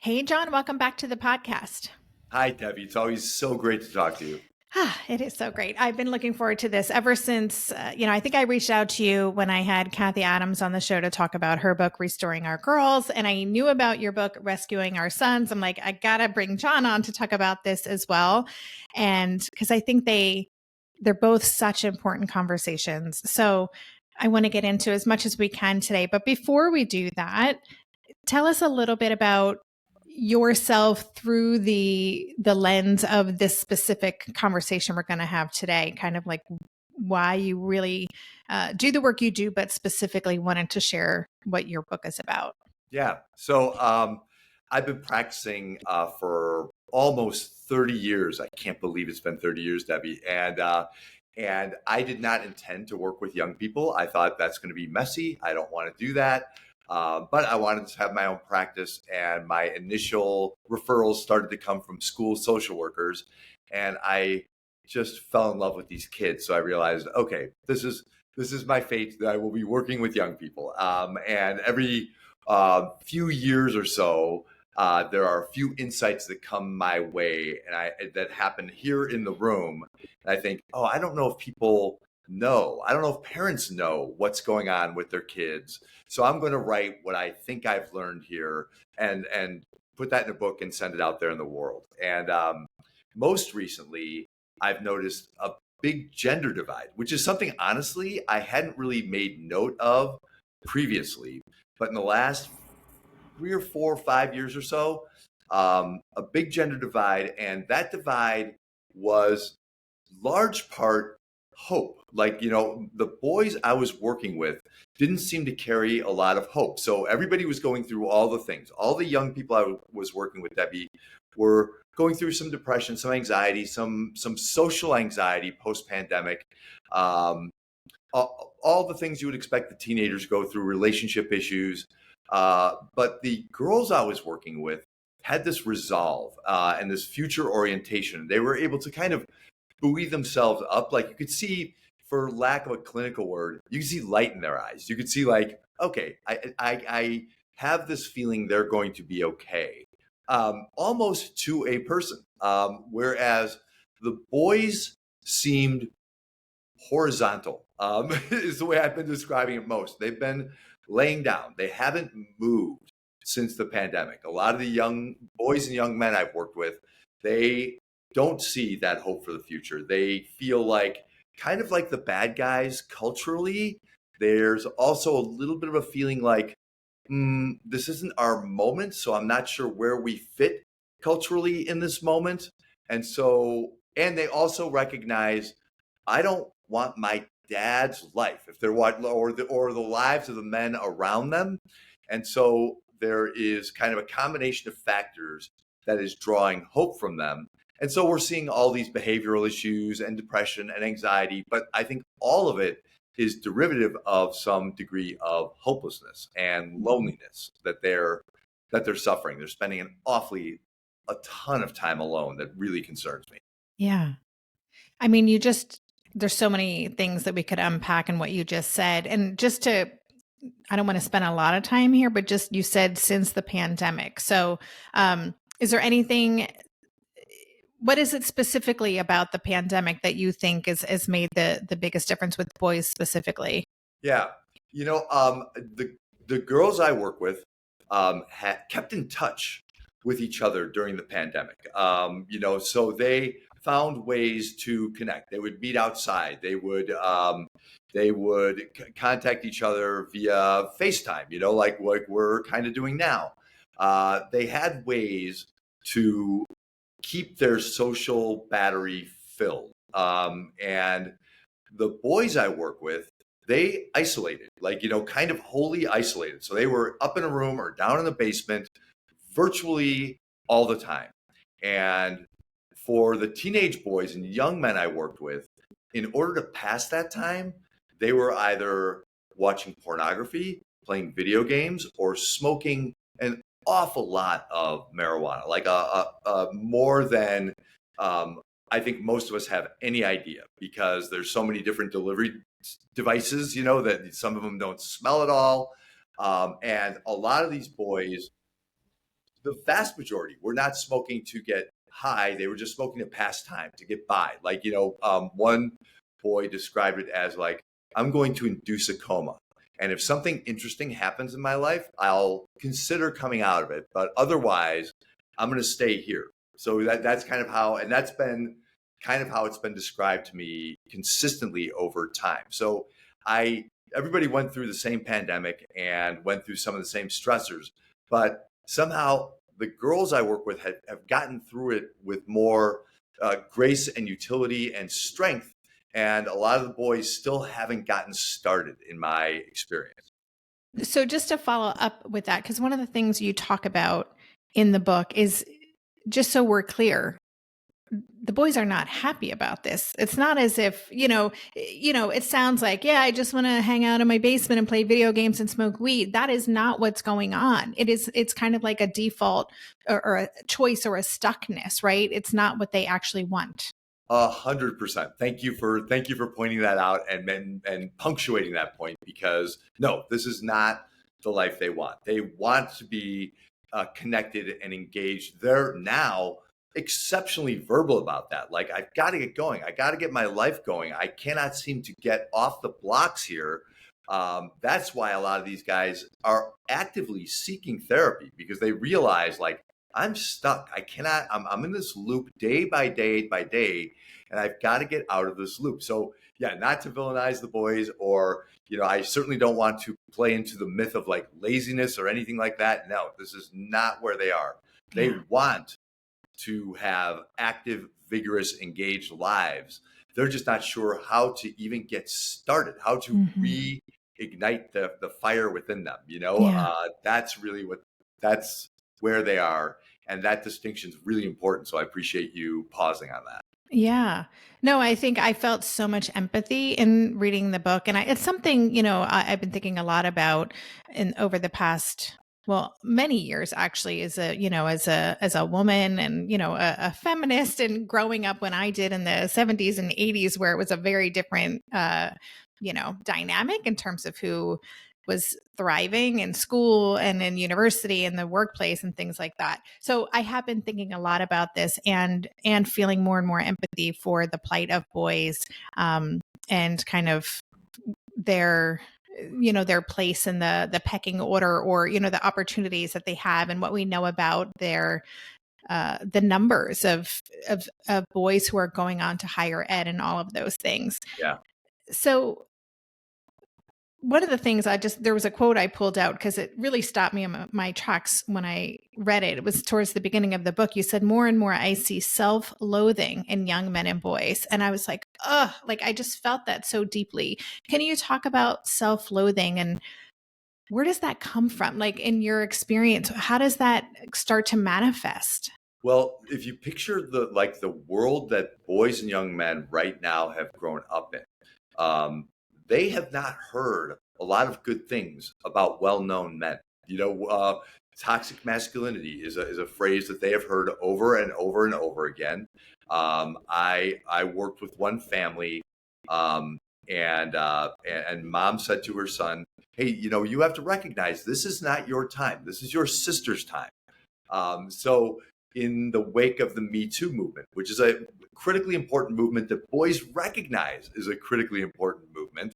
Hey, John, welcome back to the podcast. Hi, Debbie. It's always so great to talk to you. It is so great. I've been looking forward to this ever since, I think I reached out to you when I had Kathy Adams on the show to talk about her book, Restoring Our Girls. And I knew about your book, Rescuing Our Sons. I'm like, I got to bring John on to talk about this as well. And because I think they're both such important conversations. So I want to get into as much as we can today. But before we do that, tell us a little bit about yourself through the lens of this specific conversation we're going to have today, kind of like why you really do the work you do, but specifically wanted to share what your book is about. Yeah. So I've been practicing for almost 30 years. I can't believe it's been 30 years, Debbie. And I did not intend to work with young people. I thought that's going to be messy. I don't want to do that. But I wanted to have my own practice, and my initial referrals started to come from school social workers. And I just fell in love with these kids. So I realized, okay, this is my fate, that I will be working with young people. And every few years or so, there are a few insights that come my way, and that happen here in the room. And I think, oh, I don't know if people know. I don't know if parents know what's going on with their kids. So I'm going to write what I think I've learned here and put that in a book and send it out there in the world. And most recently, I've noticed a big gender divide, which is something, honestly, I hadn't really made note of previously. But in the last 3 or 4 or 5 years or so, a big gender divide. And that divide was large part hope. Like, the boys I was working with didn't seem to carry a lot of hope. So everybody was going through all the things. All the young people I was working with, Debbie, were going through some depression, some anxiety, some social anxiety post-pandemic. All the things you would expect the teenagers go through, relationship issues. But the girls I was working with had this resolve and this future orientation. They were able to kind of buoy themselves up. Like, you could see, for lack of a clinical word, you could see light in their eyes. You could see, like, okay, I have this feeling they're going to be okay, almost to a person. Whereas the boys seemed horizontal, is the way I've been describing it most. They've been laying down. They haven't moved since the pandemic. A lot of the young boys and young men I've worked with, they don't see that hope for the future. They feel like kind of like the bad guys culturally. There's also a little bit of a feeling like, this isn't our moment, so I'm not sure where we fit culturally in this moment. And they also recognize, I don't want my dad's life, if they're what, or the lives of the men around them. And so there is kind of a combination of factors that is drawing hope from them. And so we're seeing all these behavioral issues and depression and anxiety, but I think all of it is derivative of some degree of hopelessness and loneliness that they're suffering. They're spending a ton of time alone. That really concerns me. Yeah. I mean, there's so many things that we could unpack in what you just said. And I don't want to spend a lot of time here, but just, you said since the pandemic. So is there anything, what is it specifically about the pandemic that you think has made the biggest difference with boys specifically? Yeah. The girls I work with kept in touch with each other during the pandemic. So they found ways to connect. They would meet outside. They would contact each other via FaceTime, like we're kind of doing now. They had ways to keep their social battery filled. And the boys I work with, they isolated, kind of wholly isolated. So they were up in a room or down in the basement virtually all the time. And for the teenage boys and young men I worked with, in order to pass that time, they were either watching pornography, playing video games, or smoking an awful lot of marijuana, like more than I think most of us have any idea, because there's so many different delivery devices, that some of them don't smell at all. And a lot of these boys the vast majority were not smoking to get high. They were just smoking to pass time, to get by. Like, one boy described it as like, I'm going to induce a coma. And if something interesting happens in my life, I'll consider coming out of it. But otherwise, I'm going to stay here. So that's kind of how, and that's been kind of how it's been described to me consistently over time. So everybody went through the same pandemic and went through some of the same stressors, but somehow the girls I work with have gotten through it with more grace and utility and strength. And a lot of the boys still haven't gotten started, in my experience. So just to follow up with that, because one of the things you talk about in the book is, just so we're clear, the boys are not happy about this. It's not as if, it sounds like, yeah, I just want to hang out in my basement and play video games and smoke weed. That is not what's going on. It's kind of like a default or a choice or a stuckness, right? It's not what they actually want. 100%. Thank you for pointing that out and punctuating that point, because no, this is not the life they want. They want to be connected and engaged. They're now exceptionally verbal about that. Like, I've got to get going. I got to get my life going. I cannot seem to get off the blocks here. That's why a lot of these guys are actively seeking therapy, because they realize, like, I'm stuck. I cannot, I'm in this loop day by day by day, and I've got to get out of this loop. So yeah, not to villainize the boys, or, I certainly don't want to play into the myth of like laziness or anything like that. No, this is not where they are. They want to have active, vigorous, engaged lives. They're just not sure how to even get started, how to reignite the fire within them. That's where they are. And that distinction is really important. So I appreciate you pausing on that. Yeah. No, I think I felt so much empathy in reading the book. And it's something, I've been thinking a lot about over the past, many years actually, as a woman and, a feminist, and growing up when I did in the 70s and 80s, where it was a very different, dynamic in terms of who was thriving in school and in university and the workplace and things like that. So I have been thinking a lot about this and feeling more and more empathy for the plight of boys, and kind of their place in the pecking order, or, the opportunities that they have, and what we know about their the numbers of boys who are going on to higher ed and all of those things. Yeah. So one of the things there was a quote I pulled out because it really stopped me in my tracks when I read it. It was towards the beginning of the book. You said, more and more I see self-loathing in young men and boys. And I was like, ugh, like I just felt that so deeply. Can you talk about self-loathing, and where does that come from? Like, in your experience, how does that start to manifest? Well, if you picture the world that boys and young men right now have grown up in, they have not heard a lot of good things about well-known men. Toxic masculinity is a phrase that they have heard over and over and over again. I worked with one family, and mom said to her son, "Hey, you have to recognize this is not your time. This is your sister's time." So in the wake of the Me Too movement, which is a critically important movement that boys recognize is a critically important movement,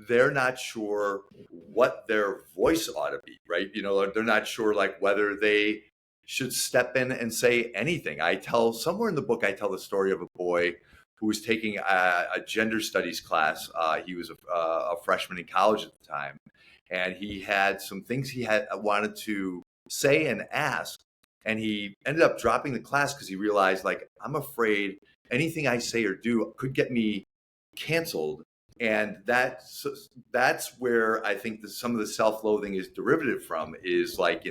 they're not sure what their voice ought to be, right? They're not sure like whether they should step in and say anything. Somewhere in the book, I tell the story of a boy who was taking a gender studies class. He was a freshman in college at the time, and he had some things he had wanted to say and ask. And he ended up dropping the class because he realized, like, I'm afraid anything I say or do could get me canceled. And that's where I think some of the self-loathing is derivative from, is like,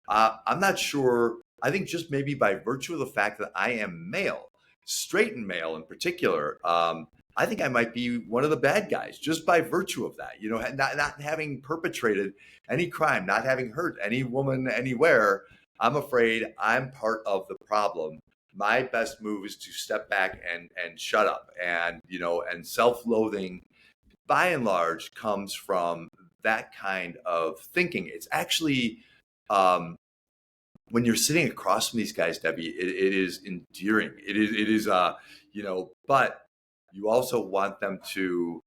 I'm not sure. I think just maybe by virtue of the fact that I am male, straight and male in particular, I think I might be one of the bad guys just by virtue of that, not having perpetrated any crime, not having hurt any woman anywhere. I'm afraid I'm part of the problem. My best move is to step back and shut up. And, and self-loathing by and large comes from that kind of thinking. It's actually when you're sitting across from these guys, Debbie, it is endearing. But you also want them to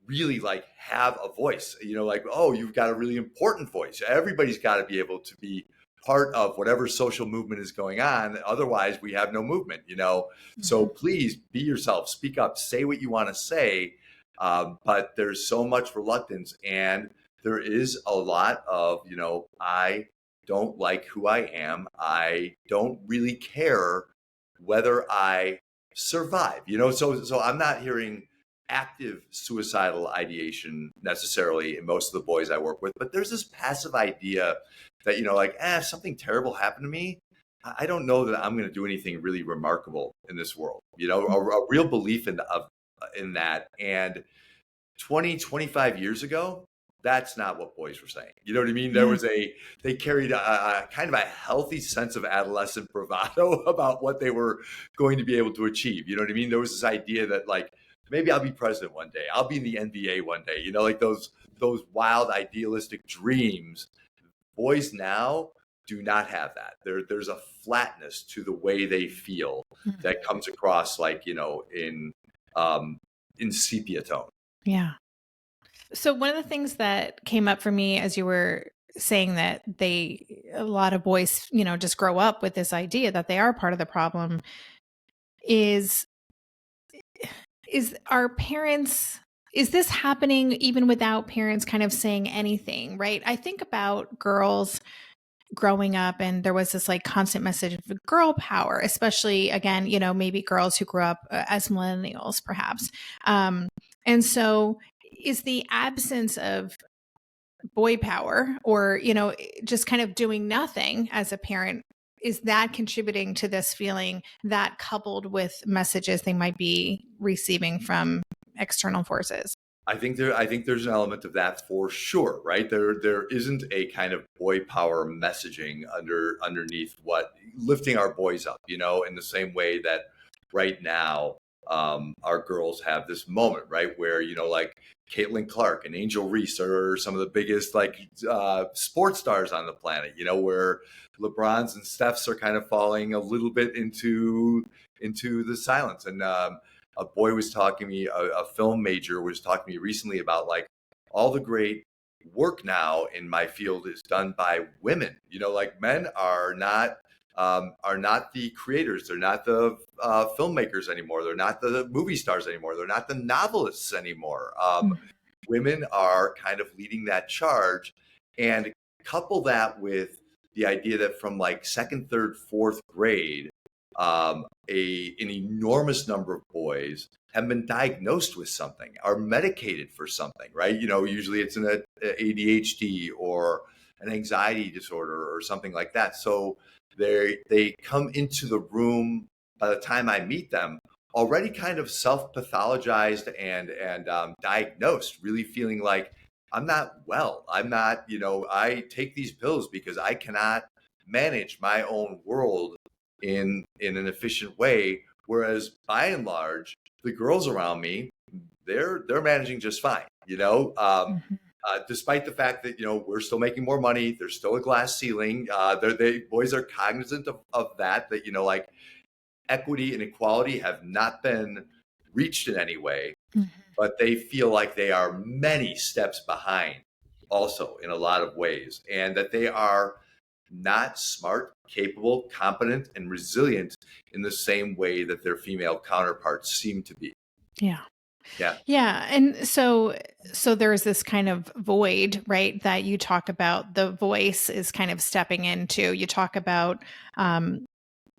really like have a voice, like, oh, you've got a really important voice. Everybody's got to be able to be part of whatever social movement is going on. Otherwise we have no movement. So please be yourself, speak up, say what you want to say. But there's so much reluctance, and there is a lot of, I don't like who I am. I don't really care whether I survive, so I'm not hearing active suicidal ideation necessarily in most of the boys I work with, but there's this passive idea that, like, if something terrible happened to me, I don't know that I'm going to do anything really remarkable in this world, a real belief in that. And 25 years ago, that's not what boys were saying. You know what I mean? They carried a kind of a healthy sense of adolescent bravado about what they were going to be able to achieve. You know what I mean? There was this idea that, like, maybe I'll be president one day. I'll be in the NBA one day. Like those wild idealistic dreams. Boys now do not have that. There's a flatness to the way they feel that comes across, like, in sepia tone. Yeah. So one of the things that came up for me as you were saying that a lot of boys, just grow up with this idea that they are part of the problem is our parents, is this happening even without parents kind of saying anything, right? I think about girls growing up, and there was this like constant message of girl power, especially again, maybe girls who grew up as millennials, perhaps. And so is the absence of boy power, or, just kind of doing nothing as a parent, is that contributing to this feeling, that coupled with messages they might be receiving from external forces? I think there's an element of that for sure, right? There isn't a kind of boy power messaging underneath what lifting our boys up, in the same way that right now our girls have this moment, right, where like Caitlin Clark and Angel Reese are some of the biggest like sports stars on the planet, where LeBrons and Stephs are kind of falling a little bit into the silence. And a boy was talking to me, a film major was talking to me recently about like all the great work now in my field is done by women. Like men are not the creators. They're not the filmmakers anymore. They're not the movie stars anymore. They're not the novelists anymore. Women are kind of leading that charge, and couple that with the idea that from like second, third, fourth grade, an enormous number of boys have been diagnosed with something, are medicated for something, right? Usually it's an ADHD or an anxiety disorder or something like that. So they come into the room, by the time I meet them, already kind of self-pathologized and diagnosed, really feeling like, I'm not well. I'm not, I take these pills because I cannot manage my own world in an efficient way. Whereas by and large, the girls around me, they're managing just fine, despite the fact that, we're still making more money. There's still a glass ceiling. Boys are cognizant of that, like equity and equality have not been reached in any way, but they feel like they are many steps behind also in a lot of ways, and that they are not smart, capable, competent, and resilient in the same way that their female counterparts seem to be. Yeah. Yeah. Yeah. And so there's this kind of void, right, that you talk about. The voice is kind of stepping into. You talk about,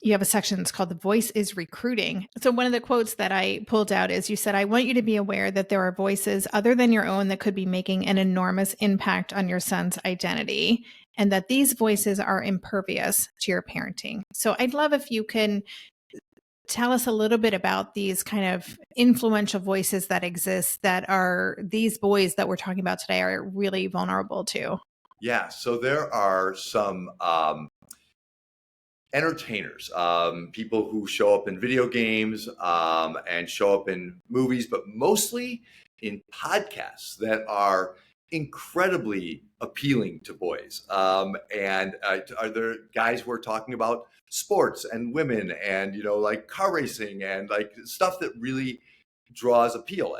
you have a section that's called "The Voice is Recruiting." So one of the quotes that I pulled out is, you said, "I want you to be aware that there are voices other than your own that could be making an enormous impact on your son's identity, and that these voices are impervious to your parenting." So I'd love if you can tell us a little bit about these kind of influential voices that exist, that are these boys that we're talking about today are really vulnerable to. Yeah. So there are some entertainers, people who show up in video games and show up in movies, but mostly in podcasts that are incredibly appealing to boys. And are there guys who are talking about sports and women and, like car racing and like stuff that really draws appeal.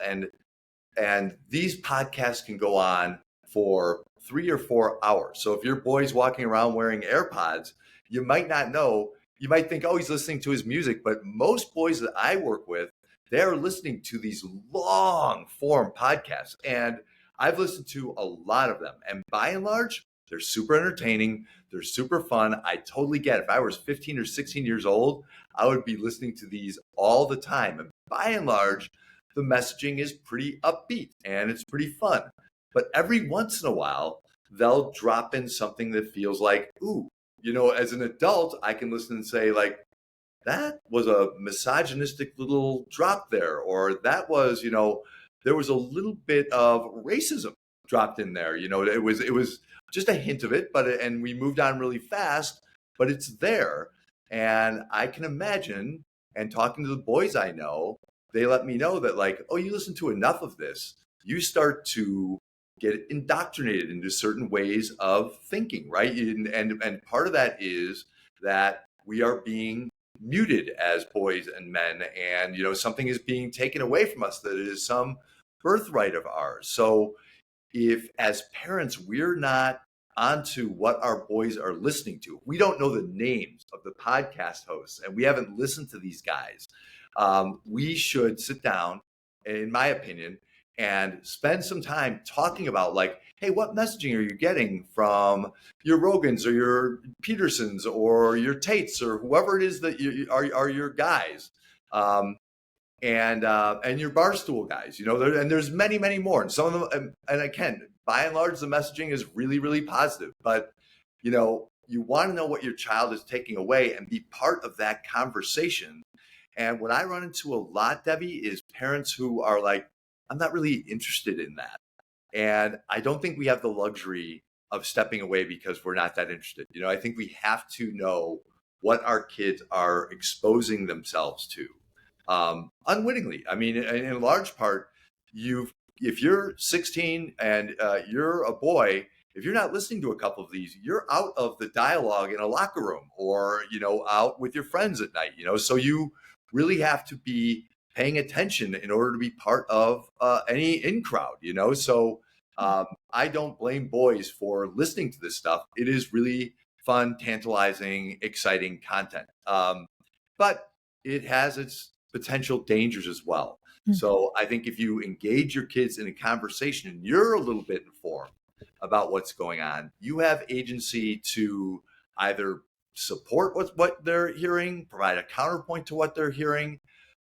And these podcasts can go on for 3 or 4 hours. So if your boy's walking around wearing AirPods, you might not know, you might think, oh, he's listening to his music. But most boys that I work with, they're listening to these long form podcasts. And I've listened to a lot of them. And by and large, they're super entertaining. They're super fun. I totally get it. If I was 15 or 16 years old, I would be listening to these all the time. And by and large, the messaging is pretty upbeat and it's pretty fun. But every once in a while, they'll drop in something that feels like, ooh, as an adult, I can listen and say, like, that was a misogynistic little drop there, or that was, there was a little bit of racism dropped in there. It was just a hint of it, and we moved on really fast, but it's there. And I can imagine, and talking to the boys I know, they let me know that, like, oh, you listen to enough of this, you start to get indoctrinated into certain ways of thinking, right? And part of that is that we are being muted as boys and men, and something is being taken away from us that is some birthright of ours. So if as parents we're not onto what our boys are listening to, we don't know the names of the podcast hosts and we haven't listened to these guys, we should sit down, in my opinion, and spend some time talking about, like, hey, what messaging are you getting from your Rogans or your Petersons or your Tates or whoever it is that are your guys, and your Barstool guys, and there's many, many more. And some of them, and again, by and large, the messaging is really, really positive. But, you want to know what your child is taking away and be part of that conversation. And what I run into a lot, Debbie, is parents who are like, I'm not really interested in that. And I don't think we have the luxury of stepping away because we're not that interested. I think we have to know what our kids are exposing themselves to, unwittingly. I mean, in large part, if you're 16 and you're a boy, if you're not listening to a couple of these, you're out of the dialogue in a locker room or, out with your friends at night, so you really have to be paying attention in order to be part of any in crowd, So I don't blame boys for listening to this stuff. It is really fun, tantalizing, exciting content. But it has its potential dangers as well. Mm-hmm. So I think if you engage your kids in a conversation and you're a little bit informed about what's going on, you have agency to either support what they're hearing, provide a counterpoint to what they're hearing.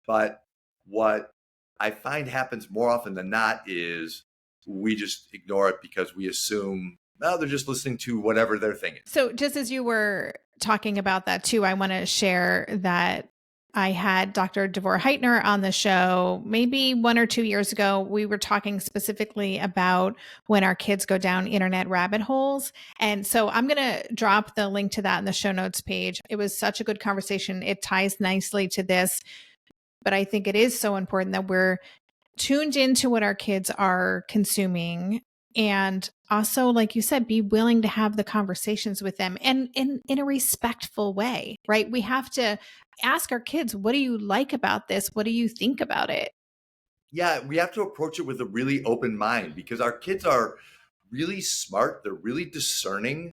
But what I find happens more often than not is we just ignore it because we assume, well, they're just listening to whatever they're thinking. So just as you were talking about that too, I want to share that I had Dr. Devor Heitner on the show maybe 1 or 2 years ago. We were talking specifically about when our kids go down internet rabbit holes. And so I'm going to drop the link to that in the show notes page. It was such a good conversation. It ties nicely to this. But I think it is so important that we're tuned into what our kids are consuming. And also, like you said, be willing to have the conversations with them and in a respectful way, right? We have to ask our kids, what do you like about this? What do you think about it? Yeah, we have to approach it with a really open mind because our kids are really smart. They're really discerning.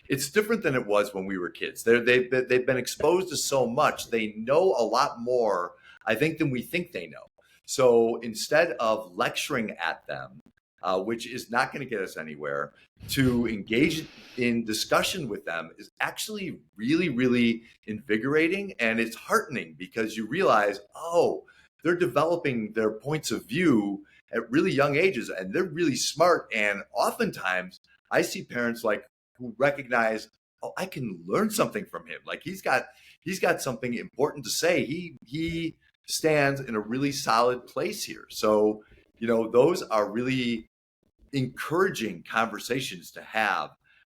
It's different than it was when we were kids. They've been exposed to so much. They know a lot more, I think, than we think they know. So instead of lecturing at them, which is not going to get us anywhere, to engage in discussion with them is actually really, really invigorating. And it's heartening because you realize, oh, they're developing their points of view at really young ages and they're really smart. And oftentimes I see parents like who recognize, oh, I can learn something from him. Like he's got something important to say. He stands in a really solid place here. So, those are really encouraging conversations to have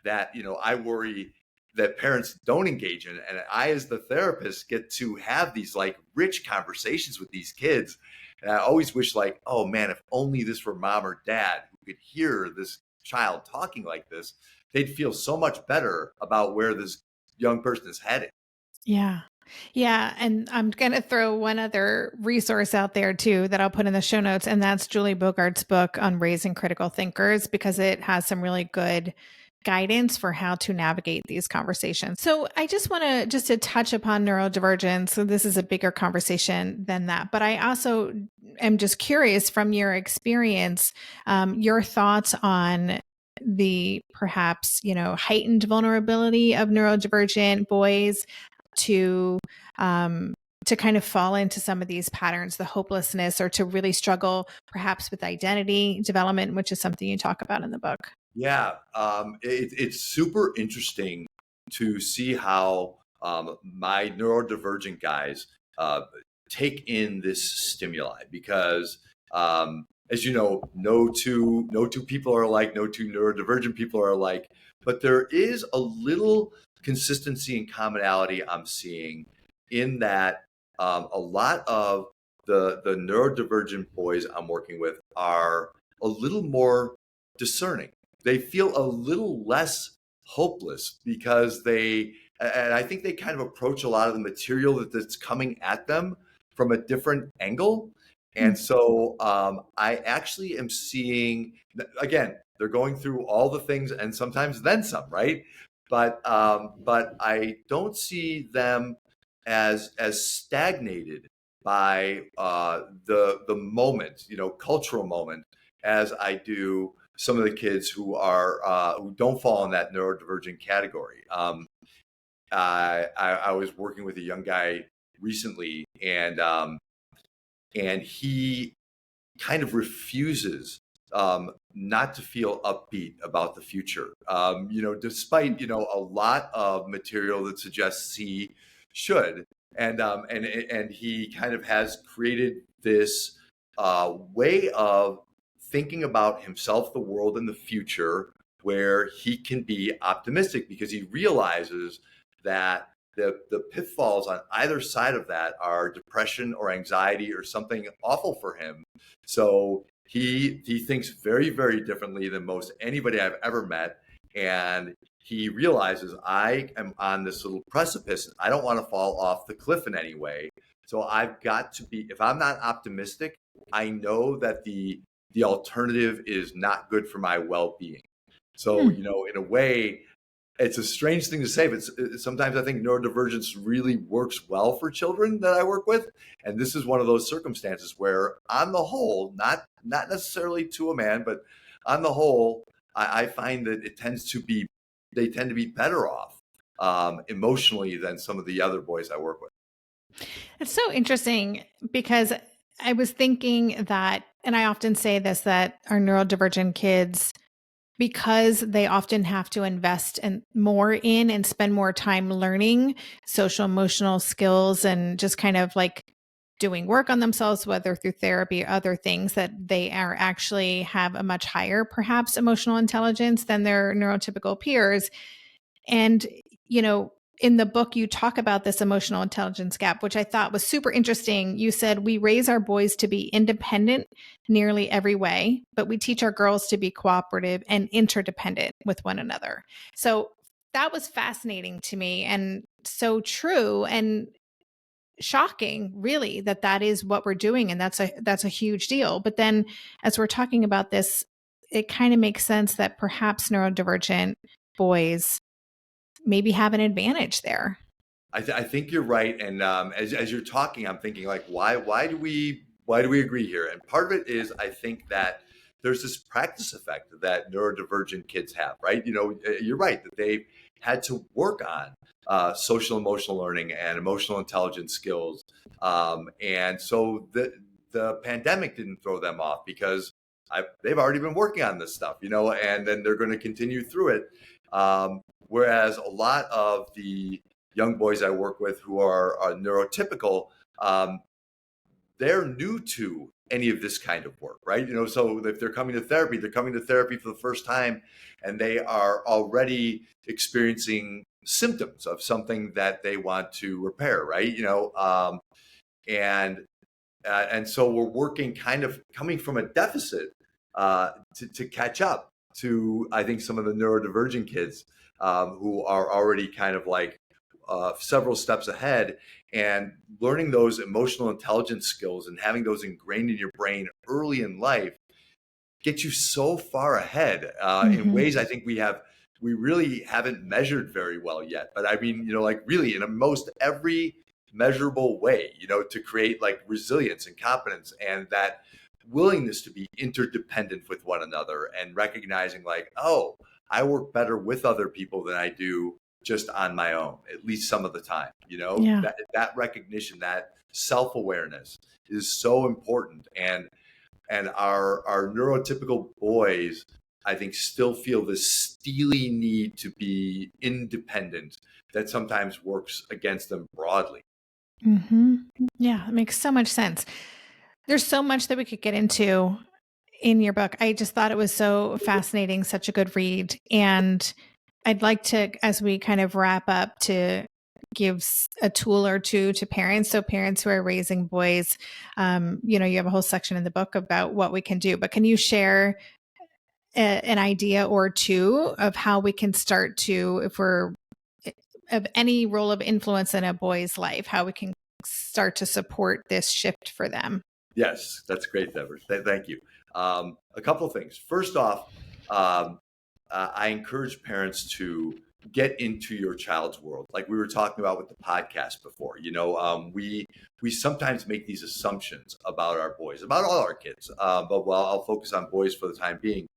that, I worry that parents don't engage in. And I, as the therapist, get to have these like rich conversations with these kids. And I always wish like, oh man, if only this were mom or dad who could hear this child talking like this, they'd feel so much better about where this young person is heading. Yeah. Yeah. And I'm going to throw one other resource out there too that I'll put in the show notes. And that's Julie Bogart's book on raising critical thinkers, because it has some really good guidance for how to navigate these conversations. So I just want to touch upon neurodivergence. So this is a bigger conversation than that. But I also am just curious from your experience, your thoughts on the perhaps, heightened vulnerability of neurodivergent boys to kind of fall into some of these patterns, the hopelessness, or to really struggle perhaps with identity development, which is something you talk about in the book. Yeah, it's super interesting to see how my neurodivergent guys take in this stimuli, because as you know, no two people are alike, no two neurodivergent people are alike, but there is a little consistency and commonality I'm seeing in that a lot of the neurodivergent boys I'm working with are a little more discerning. They feel a little less hopeless because and I think they kind of approach a lot of the material that's coming at them from a different angle. And so I actually am seeing, again, they're going through all the things and sometimes then some, right? But I don't see them as stagnated by the moment, cultural moment, as I do some of the kids who don't fall in that neurodivergent category. I was working with a young guy recently, and he kind of refuses not to feel upbeat about the future. Despite a lot of material that suggests he should, and he kind of has created this way of thinking about himself, the world, and the future, where he can be optimistic, because he realizes that the pitfalls on either side of that are depression or anxiety or something awful for him. So he thinks very, very differently than most anybody I've ever met. And he realizes, I am on this little precipice. I don't want to fall off the cliff in any way. So I've got to be, if I'm not optimistic, I know that the alternative is not good for my well-being. So, in a way, it's a strange thing to say, but sometimes I think neurodivergence really works well for children that I work with. And this is one of those circumstances where, on the whole, not necessarily to a man, but on the whole, I find that they tend to be better off emotionally than some of the other boys I work with. It's so interesting, because I was thinking that, and I often say this, that our neurodivergent kids, because they often have to invest more in and spend more time learning social emotional skills and just kind of like doing work on themselves, whether through therapy or other things, that they are actually have a much higher, perhaps, emotional intelligence than their neurotypical peers. And, in the book, you talk about this emotional intelligence gap, which I thought was super interesting. You said, we raise our boys to be independent nearly every way, but we teach our girls to be cooperative and interdependent with one another. So that was fascinating to me, and so true, and shocking, really, that is what we're doing. And that's a huge deal. But then, as we're talking about this, it kind of makes sense that perhaps neurodivergent boys maybe have an advantage there. I think you're right. And as you're talking, I'm thinking, like, why do we agree here? And part of it is, I think that there's this practice effect that neurodivergent kids have, right? You're right that they've had to work on social emotional learning and emotional intelligence skills. And so the pandemic didn't throw them off, because they've already been working on this stuff, and then they're going to continue through it. Whereas a lot of the young boys I work with who are neurotypical, they're new to any of this kind of work, right? So if they're coming to therapy for the first time, and they are already experiencing symptoms of something that they want to repair, right? And so we're working, kind of coming from a deficit, to catch up to, I think, some of the neurodivergent kids who are already kind of like several steps ahead, and learning those emotional intelligence skills and having those ingrained in your brain early in life get you so far ahead in ways I think we really haven't measured very well yet. But I mean, like really in most every measurable way, to create like resilience and competence and that willingness to be interdependent with one another and recognizing like, oh, I work better with other people than I do just on my own, at least some of the time. Yeah. That recognition, that self-awareness is so important. And our neurotypical boys, I think, still feel this steely need to be independent that sometimes works against them broadly. Yeah, it makes so much sense. There's so much that we could get into in your book. I just thought it was so fascinating, such a good read. And I'd like to, as we kind of wrap up, to give a tool or two to parents. So parents who are raising boys, you have a whole section in the book about what we can do, but can you share an idea or two of how we can start to, if we're of any role of influence in a boy's life, how we can start to support this shift for them? Yes, that's great, Deborah. Thank you. A couple of things. First off, I encourage parents to get into your child's world, like we were talking about with the podcast before. We sometimes make these assumptions about our boys, about all our kids, but I'll focus on boys for the time being.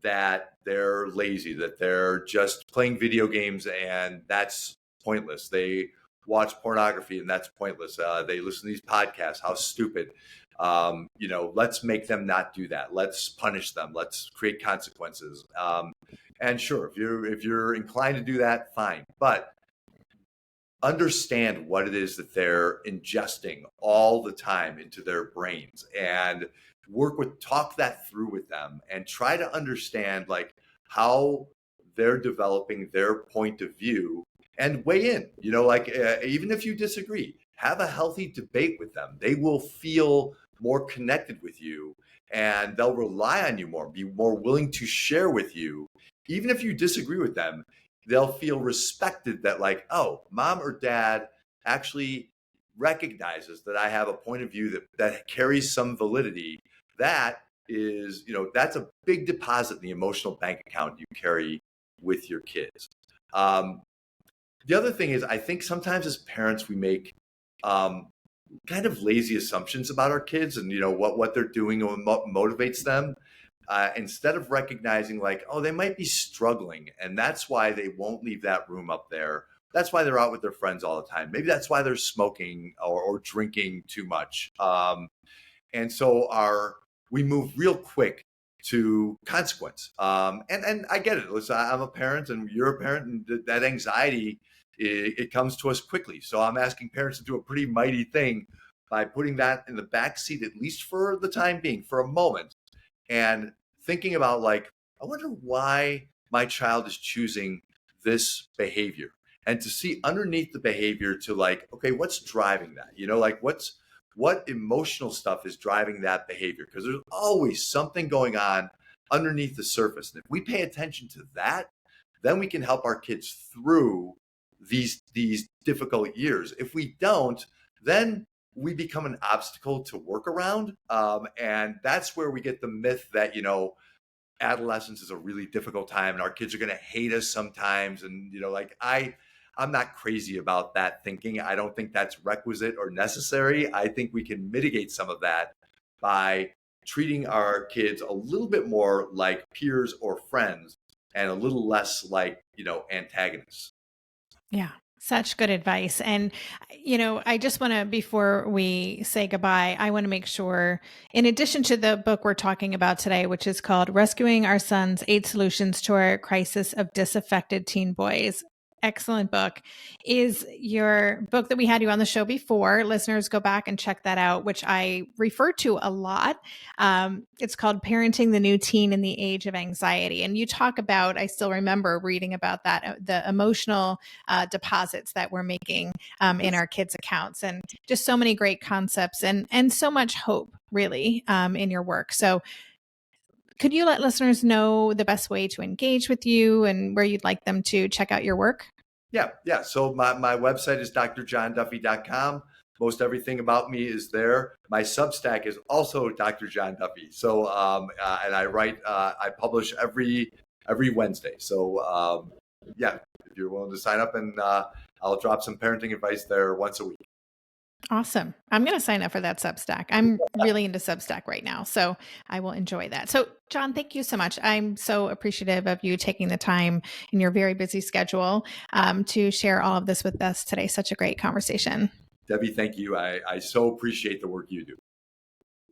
That they're lazy, that they're just playing video games, and that's pointless. They watch pornography, and that's pointless. They listen to these podcasts. How stupid. Let's make them not do that. Let's punish them. Let's create consequences. And sure, if you're inclined to do that, fine. But understand what it is that they're ingesting all the time into their brains, and talk that through with them, and try to understand like how they're developing their point of view, and weigh in. Even if you disagree, have a healthy debate with them. They will feel more connected with you, and they'll rely on you more, be more willing to share with you. Even if you disagree with them, they'll feel respected, that like, oh, mom or dad actually recognizes that I have a point of view that carries some validity. That is, that's a big deposit in the emotional bank account you carry with your kids. The other thing is, I think sometimes as parents, we make kind of lazy assumptions about our kids and, what they're doing and what motivates them. Instead of recognizing like, oh, they might be struggling, and that's why they won't leave that room up there. That's why they're out with their friends all the time. Maybe that's why they're smoking or drinking too much. And so we move real quick to consequence. And I get it. Listen, I'm a parent and you're a parent, and that anxiety, it comes to us quickly. So I'm asking parents to do a pretty mighty thing by putting that in the back seat, at least for the time being, for a moment, and thinking about like, I wonder why my child is choosing this behavior, and to see underneath the behavior to like, okay, what's driving that? Like what emotional stuff is driving that behavior? Because there's always something going on underneath the surface. And if we pay attention to that, then we can help our kids through these difficult years. If we don't, then we become an obstacle to work around. And that's where we get the myth that, adolescence is a really difficult time and our kids are going to hate us sometimes. And, I'm not crazy about that thinking. I don't think that's requisite or necessary. I think we can mitigate some of that by treating our kids a little bit more like peers or friends, and a little less like, antagonists. Yeah, such good advice. And, I just want to, before we say goodbye, I want to make sure, in addition to the book we're talking about today, which is called Rescuing Our Sons, 8 Solutions to Our Crisis of Disaffected Teen Boys, excellent book, is your book that we had you on the show before. Listeners, go back and check that out, which I refer to a lot. It's called Parenting the New Teen in the Age of Anxiety. And you talk about, I still remember reading about that, the emotional deposits that we're making in our kids' accounts, and just so many great concepts and so much hope, really, in your work. So could you let listeners know the best way to engage with you and where you'd like them to check out your work? Yeah. So my website is drjohnduffy.com. Most everything about me is there. My Substack is also Dr. John Duffy. So, and I publish every Wednesday. So, yeah, if you're willing to sign up, and I'll drop some parenting advice there once a week. Awesome. I'm going to sign up for that Substack. I'm really into Substack right now, so I will enjoy that. So, John, thank you so much. I'm so appreciative of you taking the time in your very busy schedule to share all of this with us today. Such a great conversation. Debbie, thank you. I so appreciate the work you do.